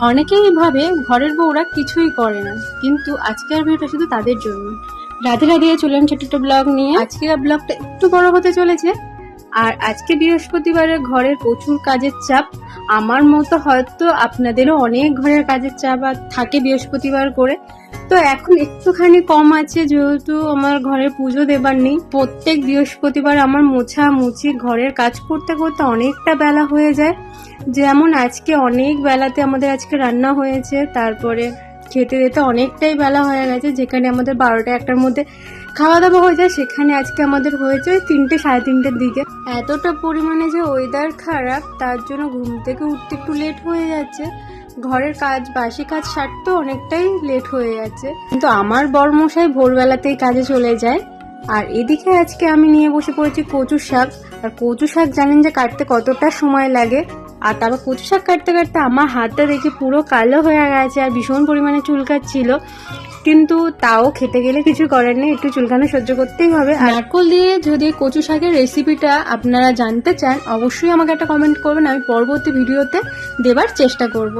অনেকেই ভাবে ঘরের বউরা কিছুই করে না, কিন্তু আজকের ভিডিওটা শুধু তাদের জন্য। রাধে রাধে, চললাম ছোট্ট একটা ব্লগ নিয়ে। আজকের ব্লগটা একটু বড় হতে চলেছে। আর আজকে বৃহস্পতিবারে ঘরের প্রচুর কাজের চাপ। আমার মতো হয়তো আপনাদেরও অনেক ঘরের কাজের চাপ আর থাকে বৃহস্পতিবার করে। তো এখন একটুখানি কম আছে, যেহেতু আমার ঘরে পুজো দেবার নেই। প্রত্যেক বৃহস্পতিবার আমার মোছা মুছি ঘরের কাজ করতে করতে অনেকটা বেলা হয়ে যায়। যেমন আজকে অনেক বেলাতে আমাদের আজকে রান্না হয়েছে, তারপরে খেতে যেতে অনেকটাই বেলা হয়ে গেছে। যেখানে আমাদের 12টা 1টার মধ্যে খাওয়া দাওয়া হয়ে যায়, সেখানে আজকে আমাদের হয়েছে 3টে 3:30টার দিকে। এতটা পরিমাণে যে ওয়েদার খারাপ, তার জন্য ঘুম থেকে উঠতে একটু লেট হয়ে যাচ্ছে। ঘরের কাজ, বাসি কাজ সারতেও অনেকটাই লেট হয়ে যাচ্ছে। কিন্তু আমার বড়মশাই ভোরবেলাতেই কাজে চলে যায়। আর এদিকে আজকে আমি নিয়ে বসে পড়েছি কচু শাক। আর কচু শাক জানেন যে কাটতে কতটা সময় লাগে। আর তারপর কচু শাক কাটতে কাটতে আমার হাতটা দেখি পুরো কালো হয়ে গেছে আর ভীষণ পরিমাণে চুলকাচ্ছিল। কিন্তু তাও খেতে গেলে কিছু করার নেই, একটু চুলকানো সহ্য করতেই হবে। আর নারকোল দিয়ে যদি কচু শাকের রেসিপিটা আপনারা জানতে চান, অবশ্যই আমাকে একটা কমেন্ট করবেন, আমি পরবর্তী ভিডিওতে দেবার চেষ্টা করব।